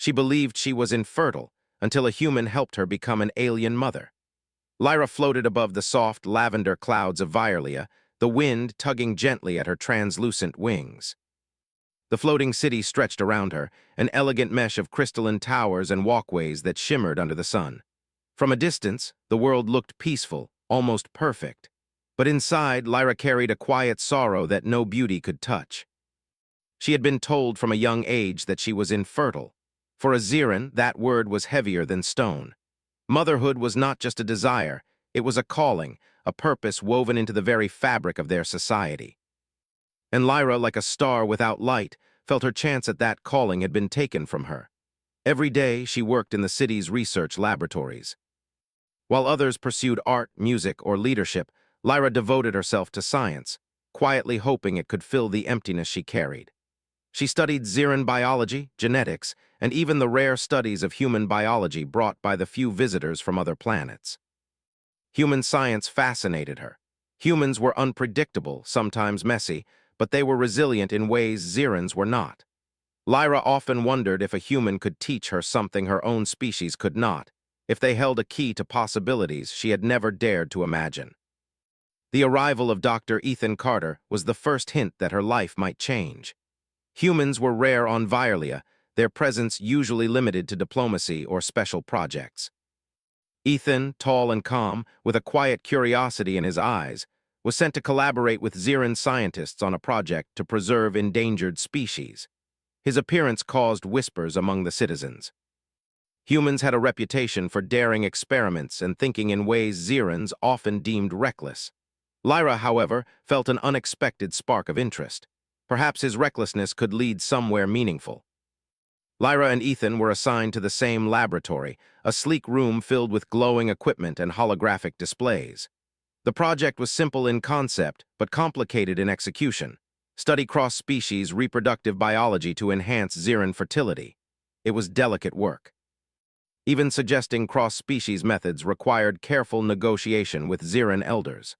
She believed she was infertile until a human helped her become an alien mother. Lyra floated above the soft lavender clouds of Violia, the wind tugging gently at her translucent wings. The floating city stretched around her, an elegant mesh of crystalline towers and walkways that shimmered under the sun. From a distance, the world looked peaceful, almost perfect. But inside, Lyra carried a quiet sorrow that no beauty could touch. She had been told from a young age that she was infertile. For a Xiran, that word was heavier than stone. Motherhood was not just a desire, it was a calling, a purpose woven into the very fabric of their society. And Lyra, like a star without light, felt her chance at that calling had been taken from her. Every day, she worked in the city's research laboratories. While others pursued art, music, or leadership, Lyra devoted herself to science, quietly hoping it could fill the emptiness she carried. She studied Xiran biology, genetics, and even the rare studies of human biology brought by the few visitors from other planets. Human science fascinated her. Humans were unpredictable, sometimes messy, but they were resilient in ways Xirans were not. Lyra often wondered if a human could teach her something her own species could not, if they held a key to possibilities she had never dared to imagine. The arrival of Dr. Ethan Carter was the first hint that her life might change. Humans were rare on Violia, their presence usually limited to diplomacy or special projects. Ethan, tall and calm, with a quiet curiosity in his eyes, was sent to collaborate with Xiran scientists on a project to preserve endangered species. His appearance caused whispers among the citizens. Humans had a reputation for daring experiments and thinking in ways Xirans often deemed reckless. Lyra, however, felt an unexpected spark of interest. Perhaps his recklessness could lead somewhere meaningful. Lyra and Ethan were assigned to the same laboratory, a sleek room filled with glowing equipment and holographic displays. The project was simple in concept, but complicated in execution. Study cross-species reproductive biology to enhance Xiran fertility. It was delicate work. Even suggesting cross-species methods required careful negotiation with Xiran elders.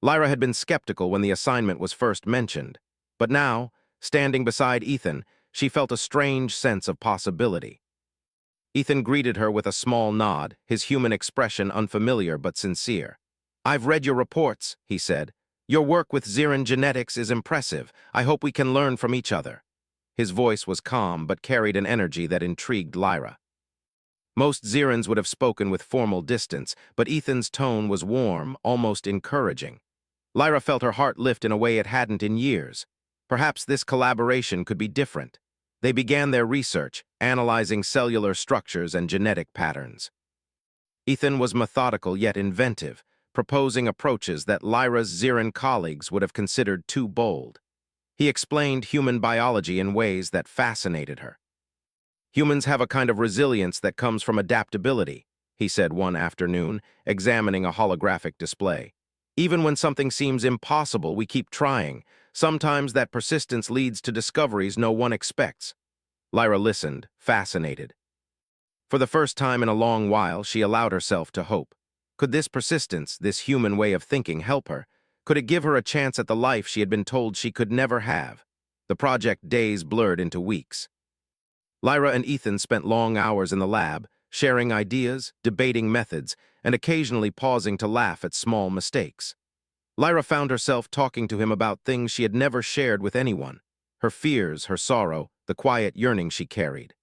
Lyra had been skeptical when the assignment was first mentioned, but now, standing beside Ethan, she felt a strange sense of possibility. Ethan greeted her with a small nod, his human expression unfamiliar but sincere. "I've read your reports," he said. "Your work with Xiran genetics is impressive. I hope we can learn from each other." His voice was calm but carried an energy that intrigued Lyra. Most Xirans would have spoken with formal distance, but Ethan's tone was warm, almost encouraging. Lyra felt her heart lift in a way it hadn't in years. Perhaps this collaboration could be different. They began their research, analyzing cellular structures and genetic patterns. Ethan was methodical yet inventive, proposing approaches that Lyra's Xiran colleagues would have considered too bold. He explained human biology in ways that fascinated her. "Humans have a kind of resilience that comes from adaptability," he said one afternoon, examining a holographic display. "Even when something seems impossible, we keep trying. Sometimes that persistence leads to discoveries no one expects." Lyra listened, fascinated. For the first time in a long while, she allowed herself to hope. Could this persistence, this human way of thinking, help her? Could it give her a chance at the life she had been told she could never have? The project days blurred into weeks. Lyra and Ethan spent long hours in the lab, sharing ideas, debating methods, and occasionally pausing to laugh at small mistakes. Lyra found herself talking to him about things she had never shared with anyone, her fears, her sorrow, the quiet yearning she carried.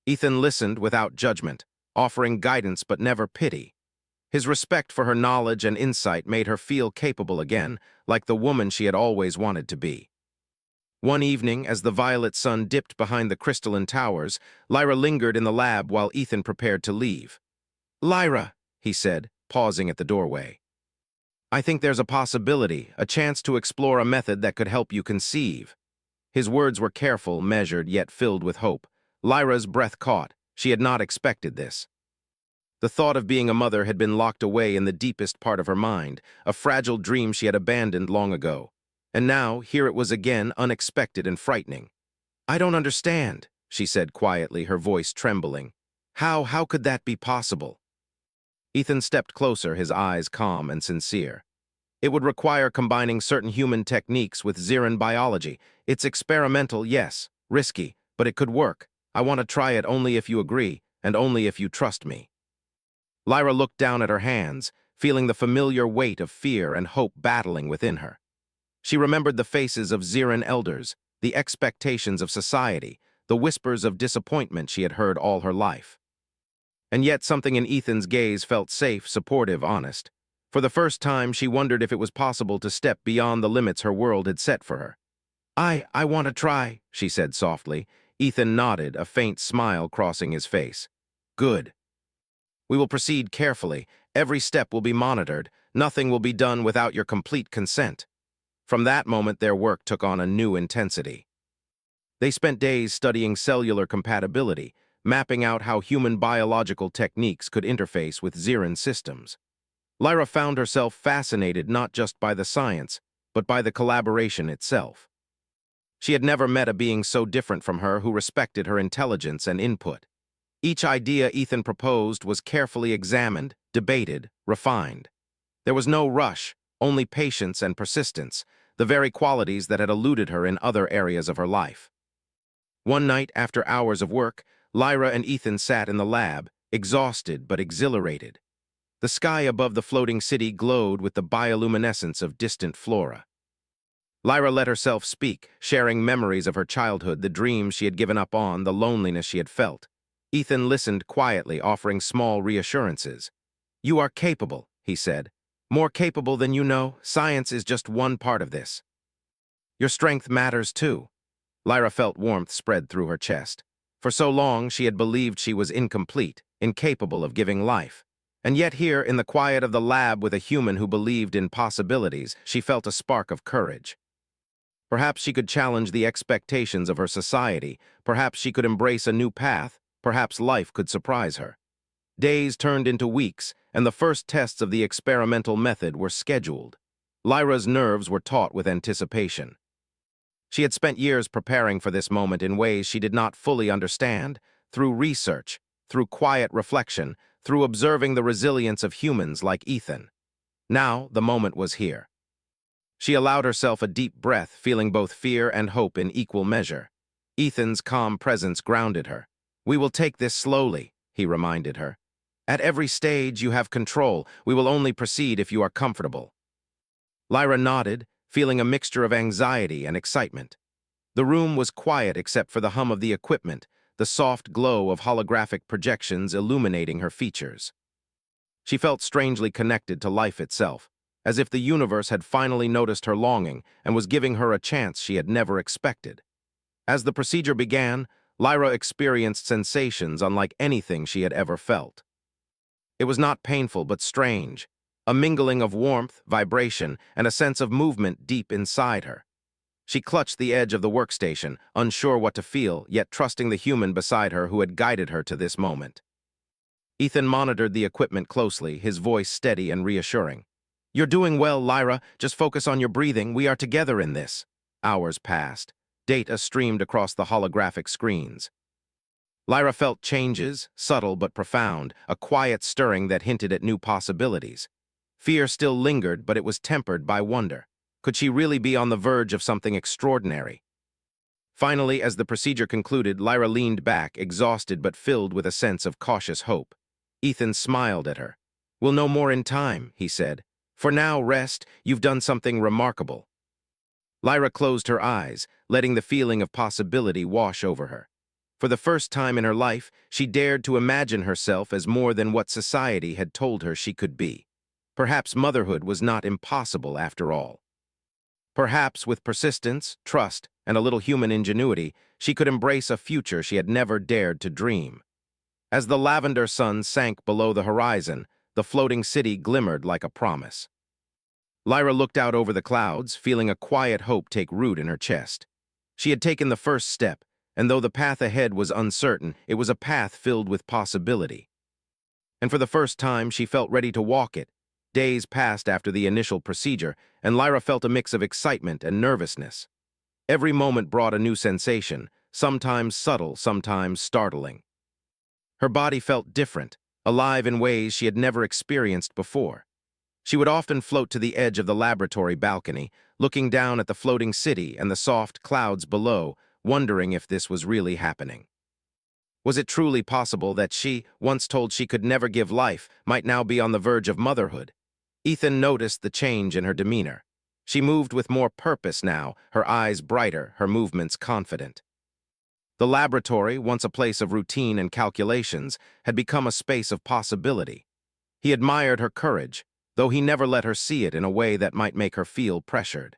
Ethan listened without judgment, offering guidance but never pity. His respect for her knowledge and insight made her feel capable again, like the woman she had always wanted to be. One evening, as the violet sun dipped behind the crystalline towers, Lyra lingered in the lab while Ethan prepared to leave. "Lyra," he said, pausing at the doorway. "I think there's a possibility, a chance to explore a method that could help you conceive." His words were careful, measured, yet filled with hope. Lyra's breath caught. She had not expected this. The thought of being a mother had been locked away in the deepest part of her mind, a fragile dream she had abandoned long ago. And now, here it was again, unexpected and frightening. "I don't understand," she said quietly, her voice trembling. How could that be possible?" Ethan stepped closer, his eyes calm and sincere. "It would require combining certain human techniques with Xiran biology. It's experimental, yes, risky, but it could work. I want to try it only if you agree, and only if you trust me." Lyra looked down at her hands, feeling the familiar weight of fear and hope battling within her. She remembered the faces of Xiran elders, the expectations of society, the whispers of disappointment she had heard all her life. And yet something in Ethan's gaze felt safe, supportive, honest. For the first time, she wondered if it was possible to step beyond the limits her world had set for her. I want to try," she said softly. Ethan nodded, a faint smile crossing his face. "Good. We will proceed carefully. Every step will be monitored. Nothing will be done without your complete consent." From that moment, their work took on a new intensity. They spent days studying cellular compatibility, mapping out how human biological techniques could interface with Xiran systems. Lyra found herself fascinated not just by the science, but by the collaboration itself. She had never met a being so different from her who respected her intelligence and input. Each idea Ethan proposed was carefully examined, debated, refined. There was no rush, only patience and persistence, the very qualities that had eluded her in other areas of her life. One night, after hours of work, Lyra and Ethan sat in the lab, exhausted but exhilarated. The sky above the floating city glowed with the bioluminescence of distant flora. Lyra let herself speak, sharing memories of her childhood, the dreams she had given up on, the loneliness she had felt. Ethan listened quietly, offering small reassurances. "You are capable," he said. "More capable than you know. Science is just one part of this. Your strength matters too." Lyra felt warmth spread through her chest. For so long, she had believed she was incomplete, incapable of giving life. And yet here, in the quiet of the lab with a human who believed in possibilities, she felt a spark of courage. Perhaps she could challenge the expectations of her society. Perhaps she could embrace a new path. Perhaps life could surprise her. Days turned into weeks, and the first tests of the experimental method were scheduled. Lyra's nerves were taut with anticipation. She had spent years preparing for this moment in ways she did not fully understand, through research, through quiet reflection, through observing the resilience of humans like Ethan. Now, the moment was here. She allowed herself a deep breath, feeling both fear and hope in equal measure. Ethan's calm presence grounded her. "We will take this slowly," he reminded her. "At every stage, you have control. We will only proceed if you are comfortable." Lyra nodded, feeling a mixture of anxiety and excitement. The room was quiet except for the hum of the equipment, the soft glow of holographic projections illuminating her features. She felt strangely connected to life itself, as if the universe had finally noticed her longing and was giving her a chance she had never expected. As the procedure began, Lyra experienced sensations unlike anything she had ever felt. It was not painful but strange, a mingling of warmth, vibration, and a sense of movement deep inside her. She clutched the edge of the workstation, unsure what to feel, yet trusting the human beside her who had guided her to this moment. Ethan monitored the equipment closely, his voice steady and reassuring. "You're doing well, Lyra. Just focus on your breathing. We are together in this." Hours passed. Data streamed across the holographic screens. Lyra felt changes, subtle but profound, a quiet stirring that hinted at new possibilities. Fear still lingered, but it was tempered by wonder. Could she really be on the verge of something extraordinary? Finally, as the procedure concluded, Lyra leaned back, exhausted but filled with a sense of cautious hope. Ethan smiled at her. "We'll know more in time," he said. "For now, rest. You've done something remarkable." Lyra closed her eyes, letting the feeling of possibility wash over her. For the first time in her life, she dared to imagine herself as more than what society had told her she could be. Perhaps motherhood was not impossible after all. Perhaps with persistence, trust, and a little human ingenuity, she could embrace a future she had never dared to dream. As the lavender sun sank below the horizon, the floating city glimmered like a promise. Lyra looked out over the clouds, feeling a quiet hope take root in her chest. She had taken the first step, and though the path ahead was uncertain, it was a path filled with possibility. And for the first time, she felt ready to walk it. Days passed after the initial procedure, and Lyra felt a mix of excitement and nervousness. Every moment brought a new sensation, sometimes subtle, sometimes startling. Her body felt different, alive in ways she had never experienced before. She would often float to the edge of the laboratory balcony, looking down at the floating city and the soft clouds below, wondering if this was really happening. Was it truly possible that she, once told she could never give life, might now be on the verge of motherhood? Ethan noticed the change in her demeanor. She moved with more purpose now, her eyes brighter, her movements confident. The laboratory, once a place of routine and calculations, had become a space of possibility. He admired her courage, though he never let her see it in a way that might make her feel pressured.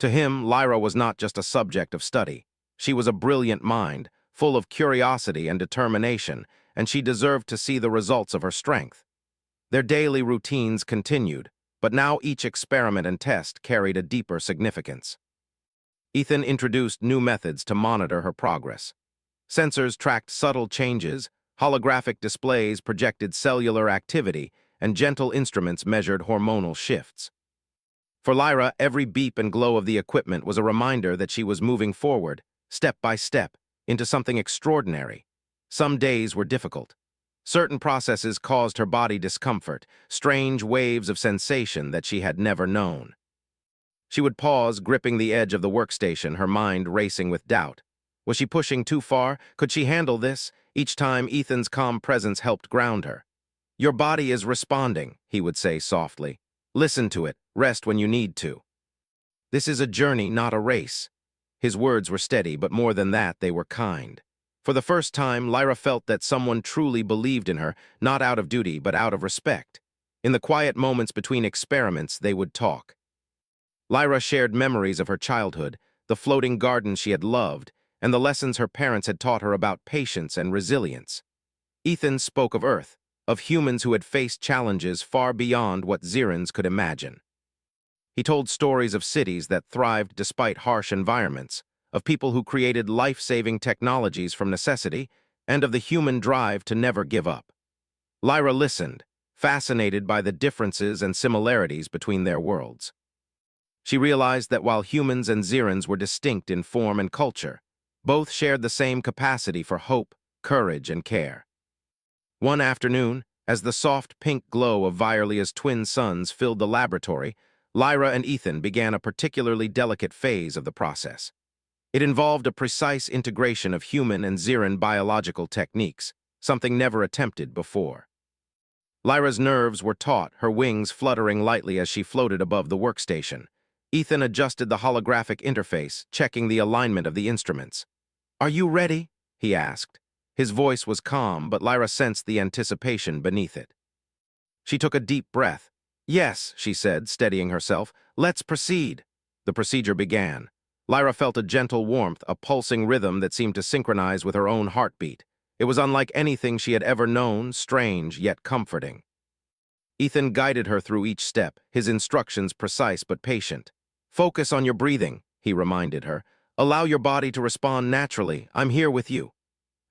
To him, Lyra was not just a subject of study. She was a brilliant mind, full of curiosity and determination, and she deserved to see the results of her strength. Their daily routines continued, but now each experiment and test carried a deeper significance. Ethan introduced new methods to monitor her progress. Sensors tracked subtle changes, holographic displays projected cellular activity, and gentle instruments measured hormonal shifts. For Lyra, every beep and glow of the equipment was a reminder that she was moving forward, step by step, into something extraordinary. Some days were difficult. Certain processes caused her body discomfort, strange waves of sensation that she had never known. She would pause, gripping the edge of the workstation, her mind racing with doubt. Was she pushing too far? Could she handle this? Each time, Ethan's calm presence helped ground her. "Your body is responding," he would say softly. "Listen to it. Rest when you need to. This is a journey, not a race." His words were steady, but more than that, they were kind. For the first time, Lyra felt that someone truly believed in her, not out of duty, but out of respect. In the quiet moments between experiments, they would talk. Lyra shared memories of her childhood, the floating gardens she had loved, and the lessons her parents had taught her about patience and resilience. Ethan spoke of Earth, of humans who had faced challenges far beyond what Xerans could imagine. He told stories of cities that thrived despite harsh environments, of people who created life-saving technologies from necessity, and of the human drive to never give up. Lyra listened, fascinated by the differences and similarities between their worlds. She realized that while humans and Xerans were distinct in form and culture, both shared the same capacity for hope, courage, and care. One afternoon, as the soft pink glow of Violea's twin suns filled the laboratory, Lyra and Ethan began a particularly delicate phase of the process. It involved a precise integration of human and Xeran biological techniques, something never attempted before. Lyra's nerves were taut, her wings fluttering lightly as she floated above the workstation. Ethan adjusted the holographic interface, checking the alignment of the instruments. "Are you ready?" he asked. His voice was calm, but Lyra sensed the anticipation beneath it. She took a deep breath. "Yes," she said, steadying herself. "Let's proceed." The procedure began. Lyra felt a gentle warmth, a pulsing rhythm that seemed to synchronize with her own heartbeat. It was unlike anything she had ever known, strange yet comforting. Ethan guided her through each step, his instructions precise but patient. "Focus on your breathing," he reminded her. "Allow your body to respond naturally. I'm here with you."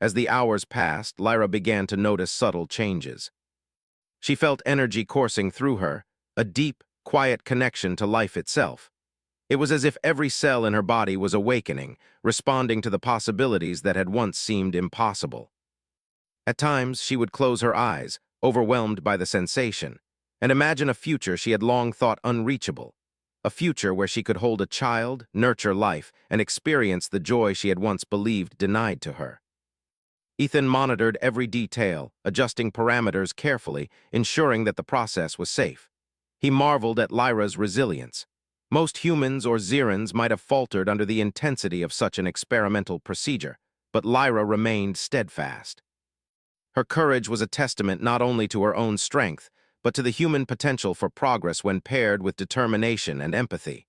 As the hours passed, Lyra began to notice subtle changes. She felt energy coursing through her, a deep, quiet connection to life itself. It was as if every cell in her body was awakening, responding to the possibilities that had once seemed impossible. At times, she would close her eyes, overwhelmed by the sensation, and imagine a future she had long thought unreachable, a future where she could hold a child, nurture life, and experience the joy she had once believed denied to her. Ethan monitored every detail, adjusting parameters carefully, ensuring that the process was safe. He marveled at Lyra's resilience. Most humans or Xerans might have faltered under the intensity of such an experimental procedure, but Lyra remained steadfast. Her courage was a testament not only to her own strength, but to the human potential for progress when paired with determination and empathy.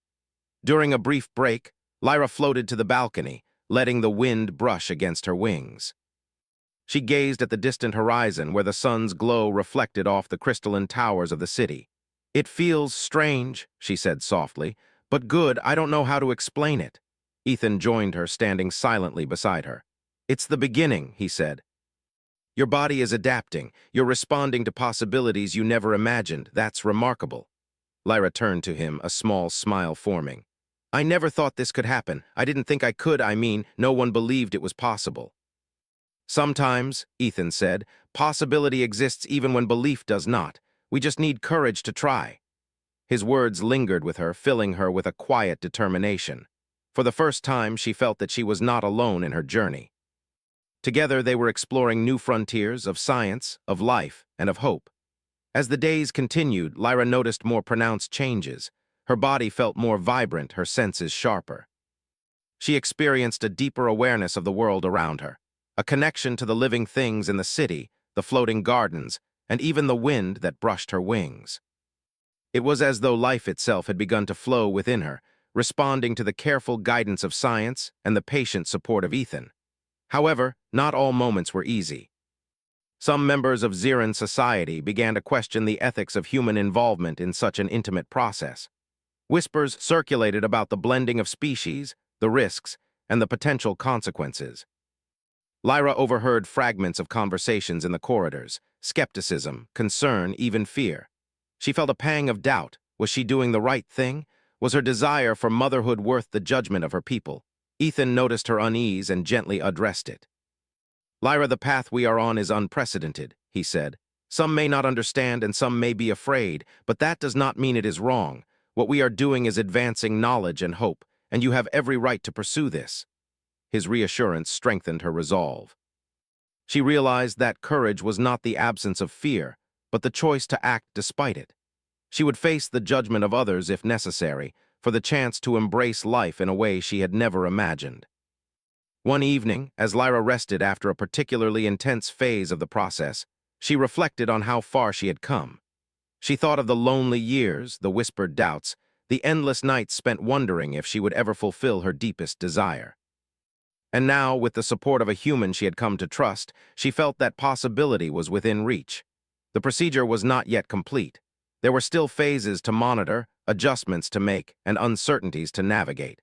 During a brief break, Lyra floated to the balcony, letting the wind brush against her wings. She gazed at the distant horizon where the sun's glow reflected off the crystalline towers of the city. "It feels strange," she said softly, "but good. I don't know how to explain it." Ethan joined her, standing silently beside her. "It's the beginning," he said. "Your body is adapting. You're responding to possibilities you never imagined. That's remarkable." Lyra turned to him, a small smile forming. "I never thought this could happen. I didn't think I could. I mean, no one believed it was possible." "Sometimes," Ethan said, "possibility exists even when belief does not. We just need courage to try." His words lingered with her, filling her with a quiet determination. For the first time, she felt that she was not alone in her journey. Together, they were exploring new frontiers of science, of life, and of hope. As the days continued, Lyra noticed more pronounced changes. Her body felt more vibrant, her senses sharper. She experienced a deeper awareness of the world around her, a connection to the living things in the city, the floating gardens, and even the wind that brushed her wings. It was as though life itself had begun to flow within her, responding to the careful guidance of science and the patient support of Ethan. However, not all moments were easy. Some members of Xeran society began to question the ethics of human involvement in such an intimate process. Whispers circulated about the blending of species, the risks, and the potential consequences. Lyra overheard fragments of conversations in the corridors, skepticism, concern, even fear. She felt a pang of doubt. Was she doing the right thing? Was her desire for motherhood worth the judgment of her people? Ethan noticed her unease and gently addressed it. Lyra, the path we are on is unprecedented, he said. Some may not understand and some may be afraid, but that does not mean it is wrong. What we are doing is advancing knowledge and hope, and you have every right to pursue this. His reassurance strengthened her resolve. She realized that courage was not the absence of fear, but the choice to act despite it. She would face the judgment of others if necessary, for the chance to embrace life in a way she had never imagined. One evening, as Lyra rested after a particularly intense phase of the process, she reflected on how far she had come. She thought of the lonely years, the whispered doubts, the endless nights spent wondering if she would ever fulfill her deepest desire. And now, with the support of a human she had come to trust, she felt that possibility was within reach. The procedure was not yet complete. There were still phases to monitor, adjustments to make, and uncertainties to navigate.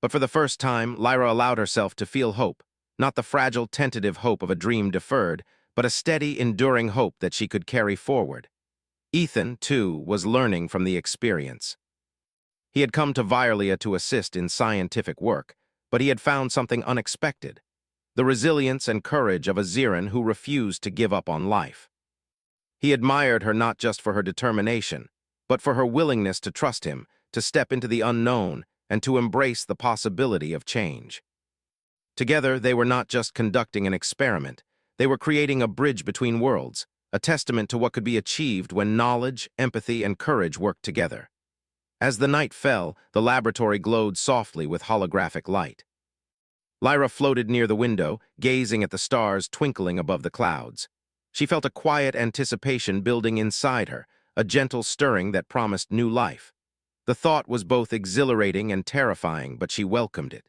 But for the first time, Lyra allowed herself to feel hope, not the fragile, tentative hope of a dream deferred, but a steady, enduring hope that she could carry forward. Ethan, too, was learning from the experience. He had come to Violia to assist in scientific work, but he had found something unexpected: the resilience and courage of a Xeran who refused to give up on life. He admired her not just for her determination, but for her willingness to trust him, to step into the unknown, and to embrace the possibility of change. Together, they were not just conducting an experiment, they were creating a bridge between worlds, a testament to what could be achieved when knowledge, empathy, and courage worked together. As the night fell, the laboratory glowed softly with holographic light. Lyra floated near the window, gazing at the stars twinkling above the clouds. She felt a quiet anticipation building inside her, a gentle stirring that promised new life. The thought was both exhilarating and terrifying, but she welcomed it.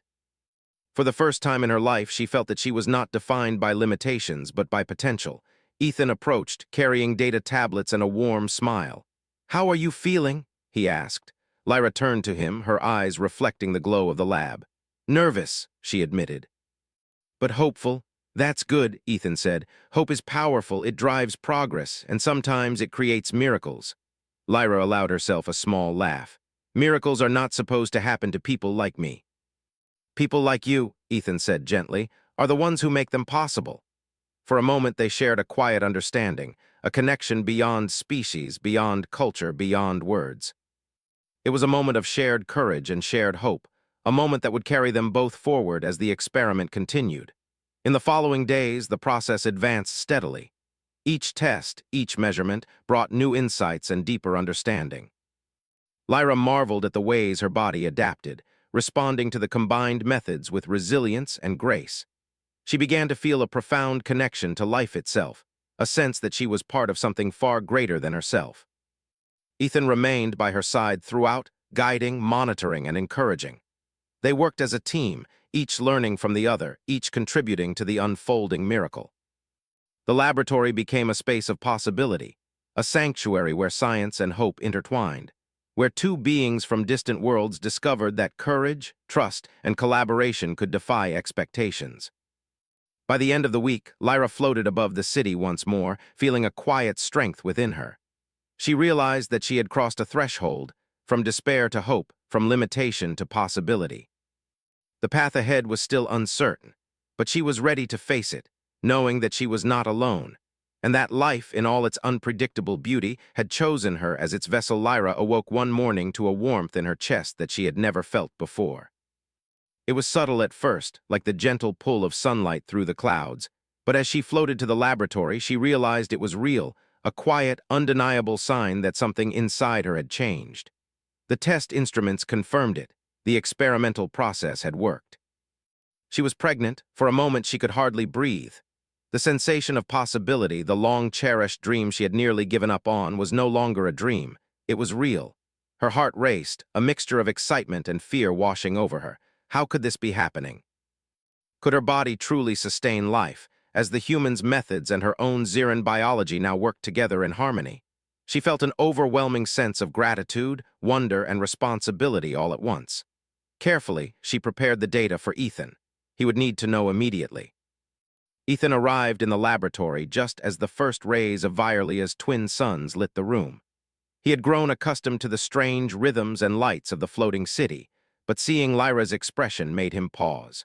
For the first time in her life, she felt that she was not defined by limitations, but by potential. Ethan approached, carrying data tablets and a warm smile. "How are you feeling?" he asked. Lyra turned to him, her eyes reflecting the glow of the lab. "Nervous," she admitted. "But hopeful." "That's good," Ethan said. "Hope is powerful, it drives progress, and sometimes it creates miracles." Lyra allowed herself a small laugh. "Miracles are not supposed to happen to people like me." "People like you," Ethan said gently, "are the ones who make them possible." For a moment they shared a quiet understanding, a connection beyond species, beyond culture, beyond words. It was a moment of shared courage and shared hope, a moment that would carry them both forward as the experiment continued. In the following days, the process advanced steadily. Each test, each measurement, brought new insights and deeper understanding. Lyra marveled at the ways her body adapted, responding to the combined methods with resilience and grace. She began to feel a profound connection to life itself, a sense that she was part of something far greater than herself. Ethan remained by her side throughout, guiding, monitoring, and encouraging. They worked as a team, each learning from the other, each contributing to the unfolding miracle. The laboratory became a space of possibility, a sanctuary where science and hope intertwined, where two beings from distant worlds discovered that courage, trust, and collaboration could defy expectations. By the end of the week, Lyra floated above the city once more, feeling a quiet strength within her. She realized that she had crossed a threshold, from despair to hope, from limitation to possibility. The path ahead was still uncertain, but she was ready to face it, knowing that she was not alone, and that life, in all its unpredictable beauty, had chosen her as its vessel. Lyra awoke one morning to a warmth in her chest that she had never felt before. It was subtle at first, like the gentle pull of sunlight through the clouds, but as she floated to the laboratory, she realized it was real, a quiet, undeniable sign that something inside her had changed. The test instruments confirmed it. The experimental process had worked. She was pregnant. For a moment, she could hardly breathe. The sensation of possibility, the long-cherished dream she had nearly given up on, was no longer a dream. It was real. Her heart raced, a mixture of excitement and fear washing over her. How could this be happening? Could her body truly sustain life, as the human's methods and her own Xiran biology now worked together in harmony? She felt an overwhelming sense of gratitude, wonder, and responsibility all at once. Carefully, she prepared the data for Ethan. He would need to know immediately. Ethan arrived in the laboratory just as the first rays of Violea's twin suns lit the room. He had grown accustomed to the strange rhythms and lights of the floating city, but seeing Lyra's expression made him pause.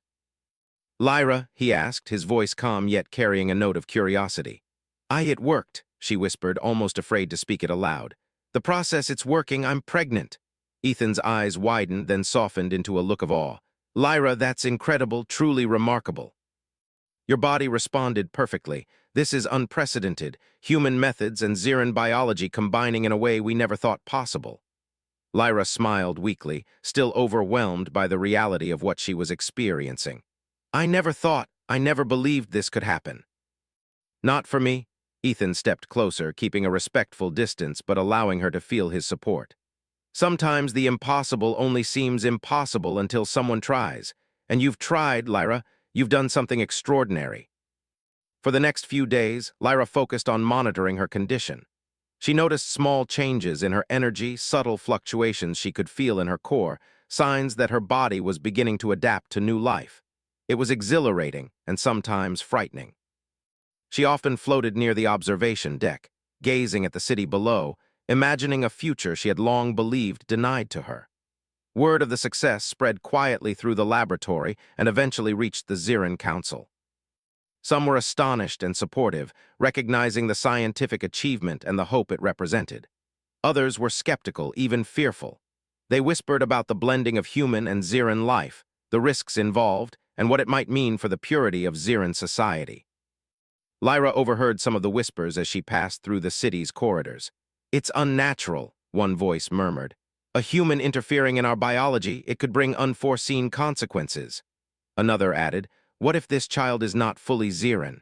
"Lyra," he asked, his voice calm yet carrying a note of curiosity. "It worked," she whispered, almost afraid to speak it aloud. "The process, it's working, I'm pregnant." Ethan's eyes widened, then softened into a look of awe. "Lyra, that's incredible, truly remarkable. Your body responded perfectly. This is unprecedented, human methods and Xiran biology combining in a way we never thought possible." Lyra smiled weakly, still overwhelmed by the reality of what she was experiencing. I never believed this could happen." "Not for me." Ethan stepped closer, keeping a respectful distance but allowing her to feel his support. "Sometimes the impossible only seems impossible until someone tries. And you've tried, Lyra. You've done something extraordinary." For the next few days, Lyra focused on monitoring her condition. She noticed small changes in her energy, subtle fluctuations she could feel in her core, signs that her body was beginning to adapt to new life. It was exhilarating and sometimes frightening. She often floated near the observation deck, gazing at the city below, imagining a future she had long believed denied to her. Word of the success spread quietly through the laboratory and eventually reached the Xiran Council. Some were astonished and supportive, recognizing the scientific achievement and the hope it represented. Others were skeptical, even fearful. They whispered about the blending of human and Xiran life, the risks involved, and what it might mean for the purity of Xiran society. Lyra overheard some of the whispers as she passed through the city's corridors. "It's unnatural," one voice murmured. "A human interfering in our biology, it could bring unforeseen consequences." Another added, "What if this child is not fully Xiran?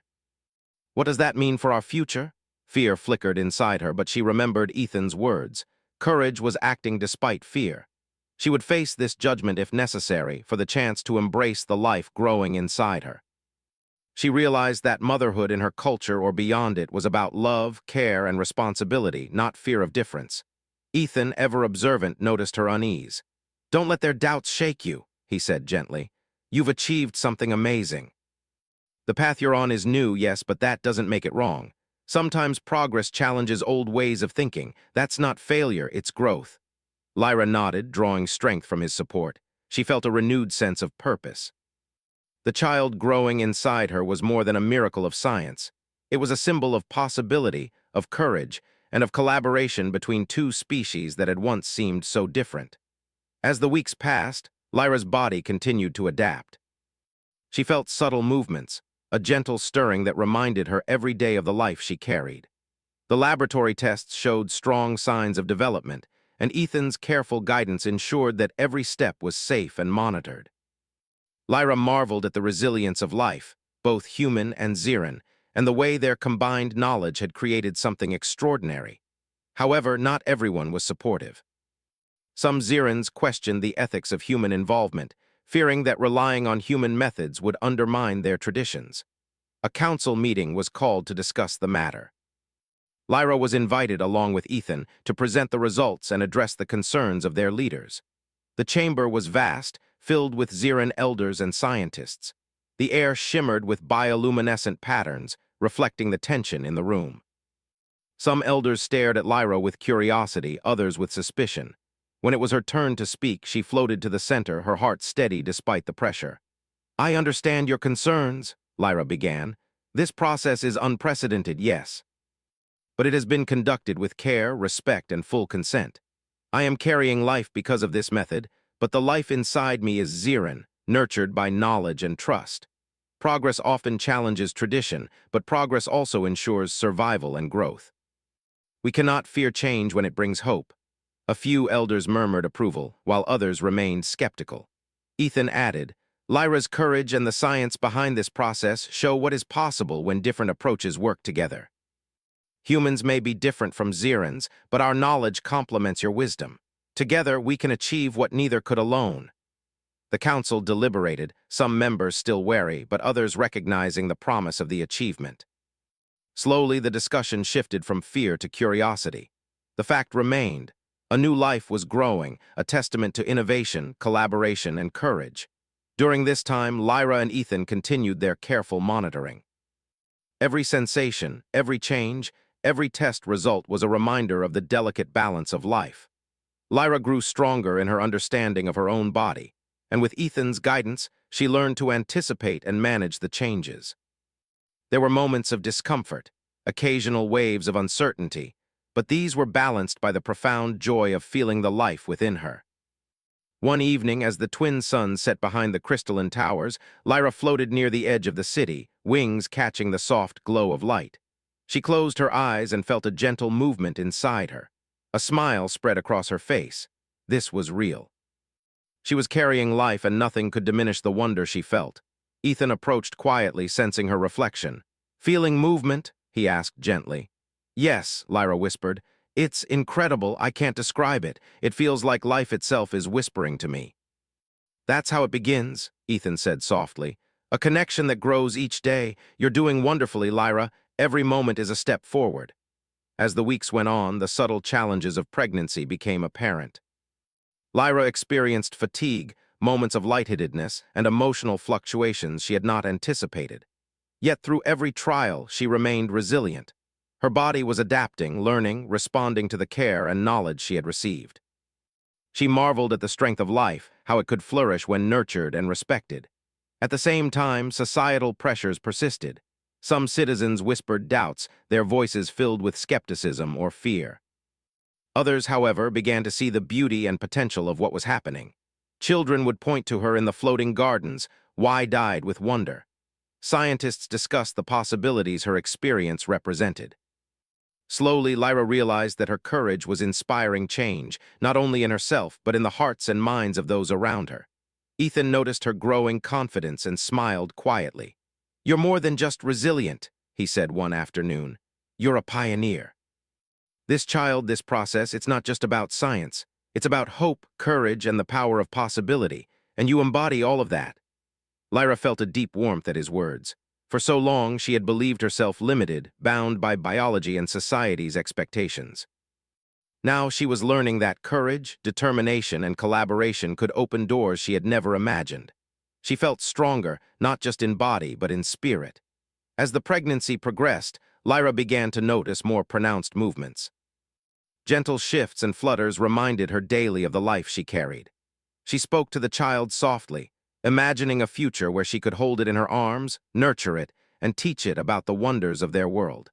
What does that mean for our future?" Fear flickered inside her, but she remembered Ethan's words. Courage was acting despite fear. She would face this judgment if necessary, for the chance to embrace the life growing inside her. She realized that motherhood in her culture or beyond it was about love, care, and responsibility, not fear of difference. Ethan, ever observant, noticed her unease. "Don't let their doubts shake you," he said gently. "You've achieved something amazing. The path you're on is new, yes, but that doesn't make it wrong. Sometimes progress challenges old ways of thinking. That's not failure, it's growth." Lyra nodded, drawing strength from his support. She felt a renewed sense of purpose. The child growing inside her was more than a miracle of science. It was a symbol of possibility, of courage, and of collaboration between two species that had once seemed so different. As the weeks passed, Lyra's body continued to adapt. She felt subtle movements, a gentle stirring that reminded her every day of the life she carried. The laboratory tests showed strong signs of development, and Ethan's careful guidance ensured that every step was safe and monitored. Lyra marveled at the resilience of life, both human and Xiran, and the way their combined knowledge had created something extraordinary. However, not everyone was supportive. Some Xirans questioned the ethics of human involvement, fearing that relying on human methods would undermine their traditions. A council meeting was called to discuss the matter. Lyra was invited along with Ethan to present the results and address the concerns of their leaders. The chamber was vast, filled with Xiran elders and scientists. The air shimmered with bioluminescent patterns, reflecting the tension in the room. Some elders stared at Lyra with curiosity, others with suspicion. When it was her turn to speak, she floated to the center, her heart steady despite the pressure. "I understand your concerns," Lyra began. "This process is unprecedented, yes. But it has been conducted with care, respect, and full consent. I am carrying life because of this method, but the life inside me is Xiran, nurtured by knowledge and trust. Progress often challenges tradition, but progress also ensures survival and growth. We cannot fear change when it brings hope. A few elders murmured approval, while others remained skeptical. Ethan added, Lyra's courage and the science behind this process show what is possible when different approaches work together. Humans may be different from Xerans, but our knowledge complements your wisdom. Together, we can achieve what neither could alone. The council deliberated, some members still wary, but others recognizing the promise of the achievement. Slowly, the discussion shifted from fear to curiosity. The fact remained. A new life was growing, a testament to innovation, collaboration, and courage. During this time, Lyra and Ethan continued their careful monitoring. Every sensation, every change, every test result was a reminder of the delicate balance of life. Lyra grew stronger in her understanding of her own body, and with Ethan's guidance, she learned to anticipate and manage the changes. There were moments of discomfort, occasional waves of uncertainty, but these were balanced by the profound joy of feeling the life within her. One evening, as the twin suns set behind the crystalline towers, Lyra floated near the edge of the city, wings catching the soft glow of light. She closed her eyes and felt a gentle movement inside her. A smile spread across her face. This was real. She was carrying life, and nothing could diminish the wonder she felt. Ethan approached quietly, sensing her reflection. "Feeling movement?" he asked gently. "Yes," Lyra whispered. "It's incredible, I can't describe it. It feels like life itself is whispering to me." "That's how it begins," Ethan said softly. "A connection that grows each day. You're doing wonderfully, Lyra. Every moment is a step forward." As the weeks went on, the subtle challenges of pregnancy became apparent. Lyra experienced fatigue, moments of lightheadedness, and emotional fluctuations she had not anticipated. Yet through every trial, she remained resilient. Her body was adapting, learning, responding to the care and knowledge she had received. She marveled at the strength of life, how it could flourish when nurtured and respected. At the same time, societal pressures persisted. Some citizens whispered doubts, their voices filled with skepticism or fear. Others, however, began to see the beauty and potential of what was happening. Children would point to her in the floating gardens, wide-eyed with wonder. Scientists discussed the possibilities her experience represented. Slowly, Lyra realized that her courage was inspiring change, not only in herself, but in the hearts and minds of those around her. Ethan noticed her growing confidence and smiled quietly. "You're more than just resilient," he said one afternoon. "You're a pioneer." This process, it's not just about science. It's about hope, courage, and the power of possibility, and you embody all of that. Lyra felt a deep warmth at his words. For so long, she had believed herself limited, bound by biology and society's expectations. Now she was learning that courage, determination, and collaboration could open doors she had never imagined. She felt stronger, not just in body, but in spirit. As the pregnancy progressed, Lyra began to notice more pronounced movements. Gentle shifts and flutters reminded her daily of the life she carried. She spoke to the child softly, imagining a future where she could hold it in her arms, nurture it, and teach it about the wonders of their world.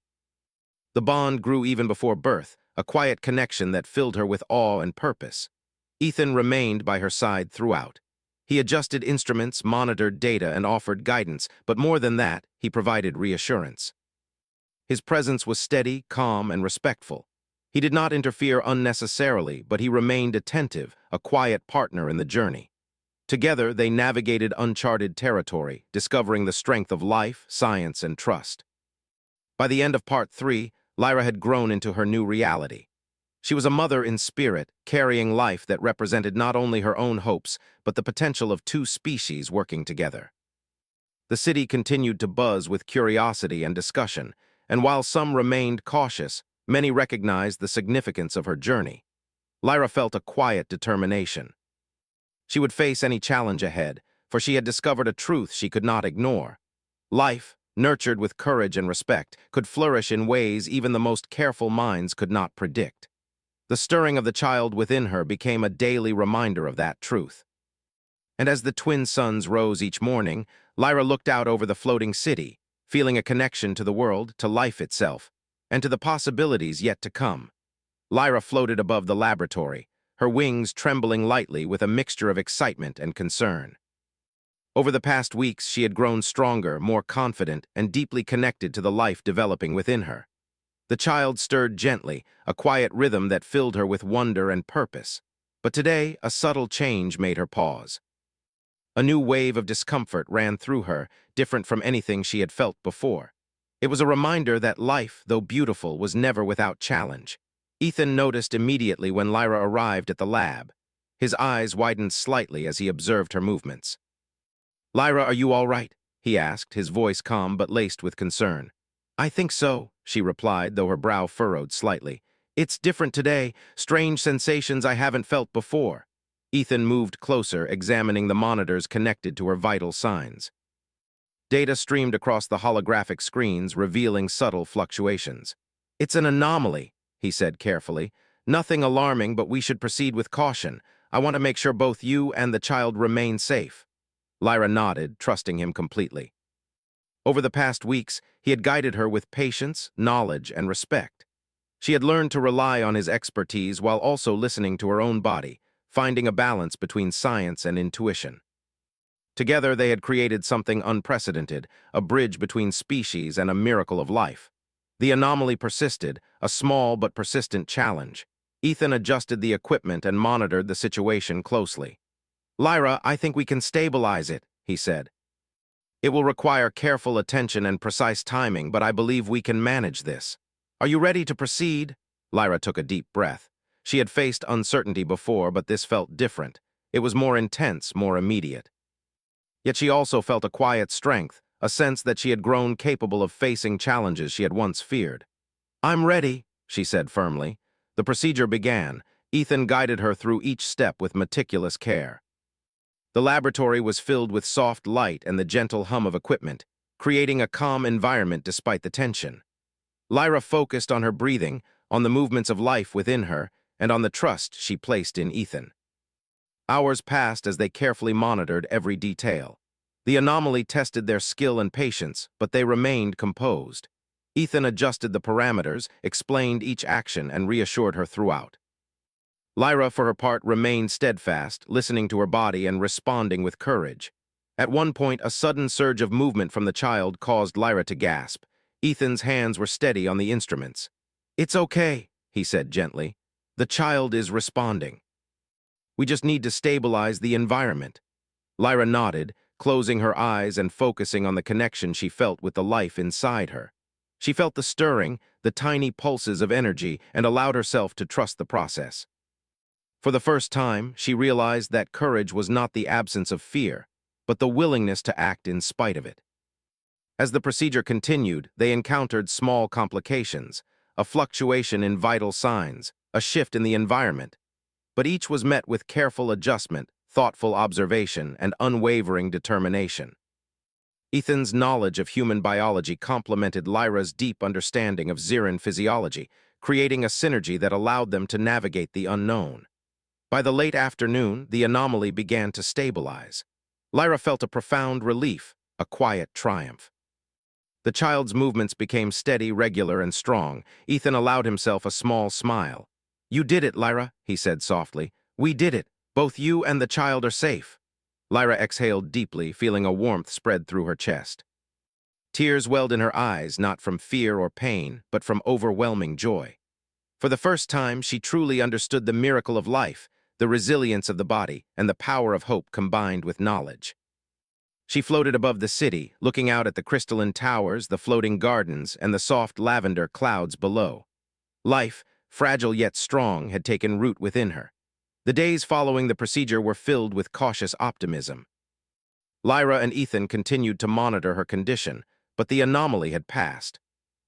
The bond grew even before birth, a quiet connection that filled her with awe and purpose. Ethan remained by her side throughout. He adjusted instruments, monitored data, and offered guidance, but more than that, he provided reassurance. His presence was steady, calm, and respectful. He did not interfere unnecessarily, but he remained attentive, a quiet partner in the journey. Together, they navigated uncharted territory, discovering the strength of life, science, and trust. By the end of Part 3, Lyra had grown into her new reality. She was a mother in spirit, carrying life that represented not only her own hopes, but the potential of two species working together. The city continued to buzz with curiosity and discussion, and while some remained cautious, many recognized the significance of her journey. Lyra felt a quiet determination. She would face any challenge ahead, for she had discovered a truth she could not ignore. Life, nurtured with courage and respect, could flourish in ways even the most careful minds could not predict. The stirring of the child within her became a daily reminder of that truth. And as the twin suns rose each morning, Lyra looked out over the floating city, feeling a connection to the world, to life itself, and to the possibilities yet to come. Lyra floated above the laboratory, her wings trembling lightly with a mixture of excitement and concern. Over the past weeks, she had grown stronger, more confident, and deeply connected to the life developing within her. The child stirred gently, a quiet rhythm that filled her with wonder and purpose. But today, a subtle change made her pause. A new wave of discomfort ran through her, different from anything she had felt before. It was a reminder that life, though beautiful, was never without challenge. Ethan noticed immediately when Lyra arrived at the lab. His eyes widened slightly as he observed her movements. "Lyra, are you all right?" he asked, his voice calm but laced with concern. "I think so," she replied, though her brow furrowed slightly. "It's different today, strange sensations I haven't felt before." Ethan moved closer, examining the monitors connected to her vital signs. Data streamed across the holographic screens, revealing subtle fluctuations. "It's an anomaly," he said carefully. "Nothing alarming, but we should proceed with caution. I want to make sure both you and the child remain safe." Lyra nodded, trusting him completely. Over the past weeks, he had guided her with patience, knowledge, and respect. She had learned to rely on his expertise while also listening to her own body, finding a balance between science and intuition. Together, they had created something unprecedented, a bridge between species and a miracle of life. The anomaly persisted, a small but persistent challenge. Ethan adjusted the equipment and monitored the situation closely. "Lyra, I think we can stabilize it," he said. "It will require careful attention and precise timing, but I believe we can manage this. Are you ready to proceed?" Lyra took a deep breath. She had faced uncertainty before, but this felt different. It was more intense, more immediate. Yet she also felt a quiet strength, a sense that she had grown capable of facing challenges she had once feared. "I'm ready," she said firmly. The procedure began. Ethan guided her through each step with meticulous care. The laboratory was filled with soft light and the gentle hum of equipment, creating a calm environment despite the tension. Lyra focused on her breathing, on the movements of life within her, and on the trust she placed in Ethan. Hours passed as they carefully monitored every detail. The anomaly tested their skill and patience, but they remained composed. Ethan adjusted the parameters, explained each action, and reassured her throughout. Lyra, for her part, remained steadfast, listening to her body and responding with courage. At one point, a sudden surge of movement from the child caused Lyra to gasp. Ethan's hands were steady on the instruments. "It's okay," he said gently. "The child is responding. We just need to stabilize the environment." Lyra nodded, closing her eyes and focusing on the connection she felt with the life inside her. She felt the stirring, the tiny pulses of energy, and allowed herself to trust the process. For the first time, she realized that courage was not the absence of fear, but the willingness to act in spite of it. As the procedure continued, they encountered small complications, a fluctuation in vital signs, a shift in the environment. But each was met with careful adjustment, thoughtful observation, and unwavering determination. Ethan's knowledge of human biology complemented Lyra's deep understanding of Xiran physiology, creating a synergy that allowed them to navigate the unknown. By the late afternoon, the anomaly began to stabilize. Lyra felt a profound relief, a quiet triumph. The child's movements became steady, regular, and strong. Ethan allowed himself a small smile. "You did it, Lyra," he said softly. "We did it. Both you and the child are safe." Lyra exhaled deeply, feeling a warmth spread through her chest. Tears welled in her eyes, not from fear or pain, but from overwhelming joy. For the first time, she truly understood the miracle of life, the resilience of the body, and the power of hope combined with knowledge. She floated above the city, looking out at the crystalline towers, the floating gardens, and the soft lavender clouds below. Life, fragile yet strong, had taken root within her. The days following the procedure were filled with cautious optimism. Lyra and Ethan continued to monitor her condition, but the anomaly had passed.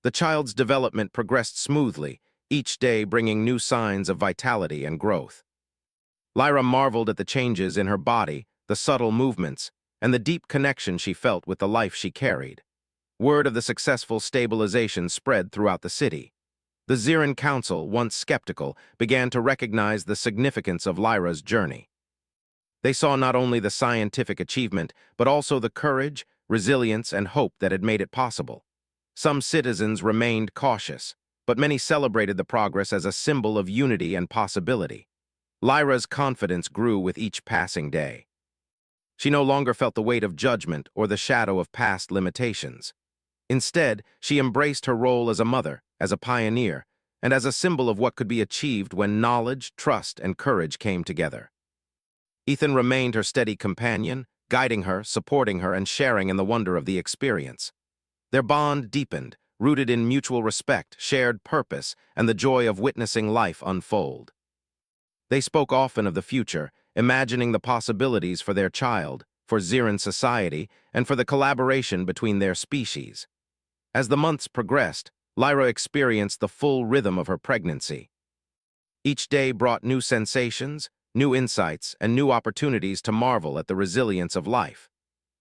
The child's development progressed smoothly, each day bringing new signs of vitality and growth. Lyra marveled at the changes in her body, the subtle movements, and the deep connection she felt with the life she carried. Word of the successful stabilization spread throughout the city. The Xiran Council, once skeptical, began to recognize the significance of Lyra's journey. They saw not only the scientific achievement, but also the courage, resilience, and hope that had made it possible. Some citizens remained cautious, but many celebrated the progress as a symbol of unity and possibility. Lyra's confidence grew with each passing day. She no longer felt the weight of judgment or the shadow of past limitations. Instead, she embraced her role as a mother, as a pioneer, and as a symbol of what could be achieved when knowledge, trust, and courage came together. Ethan remained her steady companion, guiding her, supporting her, and sharing in the wonder of the experience. Their bond deepened, rooted in mutual respect, shared purpose, and the joy of witnessing life unfold. They spoke often of the future, imagining the possibilities for their child, for Ziran society, and for the collaboration between their species. As the months progressed, Lyra experienced the full rhythm of her pregnancy. Each day brought new sensations, new insights, and new opportunities to marvel at the resilience of life.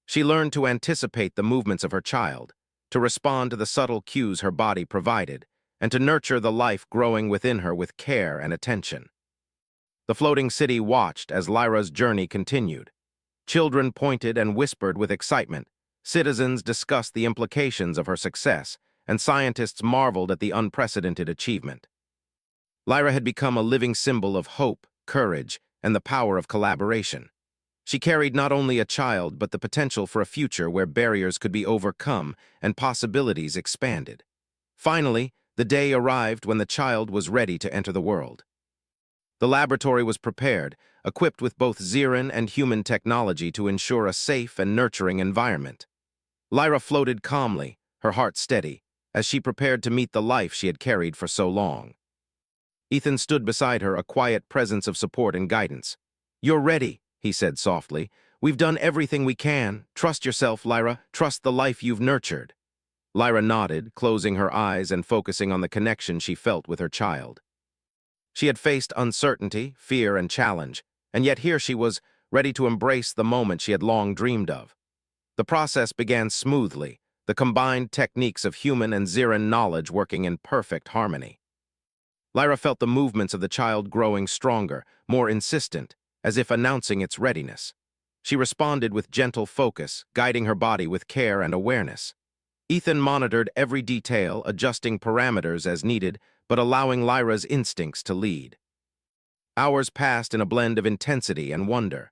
She learned to anticipate the movements of her child, to respond to the subtle cues her body provided, and to nurture the life growing within her with care and attention. The floating city watched as Lyra's journey continued. Children pointed and whispered with excitement, citizens discussed the implications of her success, and scientists marveled at the unprecedented achievement. Lyra had become a living symbol of hope, courage, and the power of collaboration. She carried not only a child but the potential for a future where barriers could be overcome and possibilities expanded. Finally, the day arrived when the child was ready to enter the world. The laboratory was prepared, equipped with both Ziran and human technology to ensure a safe and nurturing environment. Lyra floated calmly, her heart steady, as she prepared to meet the life she had carried for so long. Ethan stood beside her, a quiet presence of support and guidance. "You're ready," he said softly. "We've done everything we can. Trust yourself, Lyra. Trust the life you've nurtured." Lyra nodded, closing her eyes and focusing on the connection she felt with her child. She had faced uncertainty, fear, and challenge, and yet here she was, ready to embrace the moment she had long dreamed of. The process began smoothly, the combined techniques of human and Ziran knowledge working in perfect harmony. Lyra felt the movements of the child growing stronger, more insistent, as if announcing its readiness. She responded with gentle focus, guiding her body with care and awareness. Ethan monitored every detail, adjusting parameters as needed, but allowing Lyra's instincts to lead. Hours passed in a blend of intensity and wonder.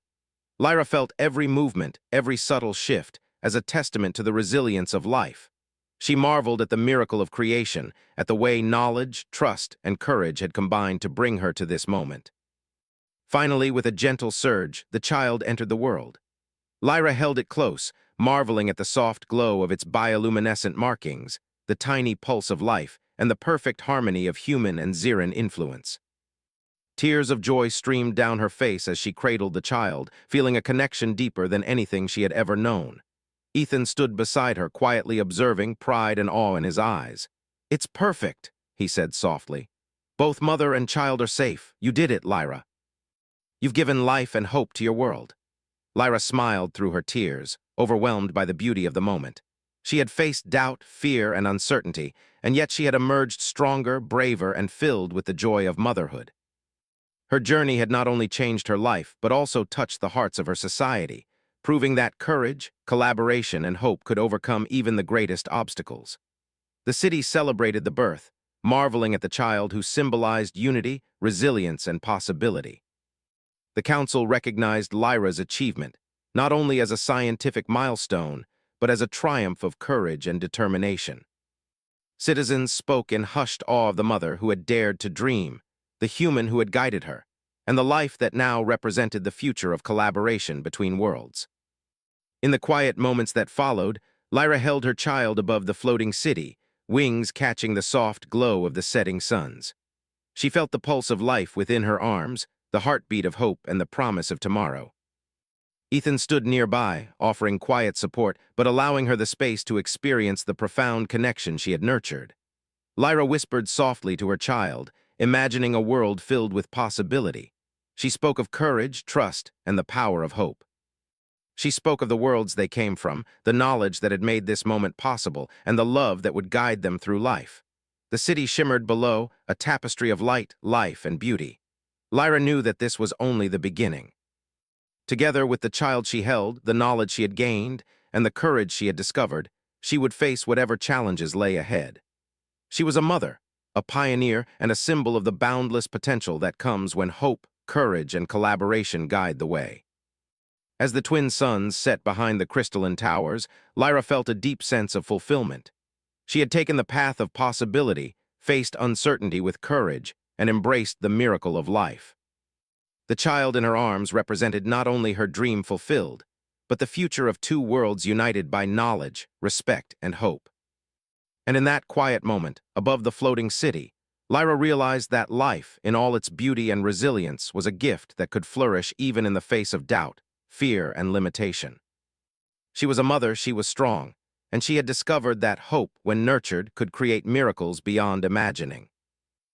Lyra felt every movement, every subtle shift, as a testament to the resilience of life. She marveled at the miracle of creation, at the way knowledge, trust, and courage had combined to bring her to this moment. Finally, with a gentle surge, the child entered the world. Lyra held it close, marveling at the soft glow of its bioluminescent markings, the tiny pulse of life, and the perfect harmony of human and Ziran influence. Tears of joy streamed down her face as she cradled the child, feeling a connection deeper than anything she had ever known. Ethan stood beside her, quietly observing, pride and awe in his eyes. "It's perfect," he said softly. "Both mother and child are safe. You did it, Lyra. You've given life and hope to your world." Lyra smiled through her tears, overwhelmed by the beauty of the moment. She had faced doubt, fear, and uncertainty, and yet she had emerged stronger, braver, and filled with the joy of motherhood. Her journey had not only changed her life, but also touched the hearts of her society, proving that courage, collaboration, and hope could overcome even the greatest obstacles. The city celebrated the birth, marveling at the child who symbolized unity, resilience, and possibility. The council recognized Lyra's achievement, not only as a scientific milestone, but as a triumph of courage and determination. Citizens spoke in hushed awe of the mother who had dared to dream, the human who had guided her, and the life that now represented the future of collaboration between worlds. In the quiet moments that followed, Lyra held her child above the floating city, wings catching the soft glow of the setting suns. She felt the pulse of life within her arms, the heartbeat of hope and the promise of tomorrow. Ethan stood nearby, offering quiet support, but allowing her the space to experience the profound connection she had nurtured. Lyra whispered softly to her child, imagining a world filled with possibility. She spoke of courage, trust, and the power of hope. She spoke of the worlds they came from, the knowledge that had made this moment possible, and the love that would guide them through life. The city shimmered below, a tapestry of light, life, and beauty. Lyra knew that this was only the beginning. Together with the child she held, the knowledge she had gained, and the courage she had discovered, she would face whatever challenges lay ahead. She was a mother, a pioneer, and a symbol of the boundless potential that comes when hope, courage, and collaboration guide the way. As the twin suns set behind the crystalline towers, Lyra felt a deep sense of fulfillment. She had taken the path of possibility, faced uncertainty with courage, and embraced the miracle of life. The child in her arms represented not only her dream fulfilled, but the future of two worlds united by knowledge, respect, and hope. And in that quiet moment, above the floating city, Lyra realized that life, in all its beauty and resilience, was a gift that could flourish even in the face of doubt, fear, and limitation. She was a mother, she was strong, and she had discovered that hope, when nurtured, could create miracles beyond imagining.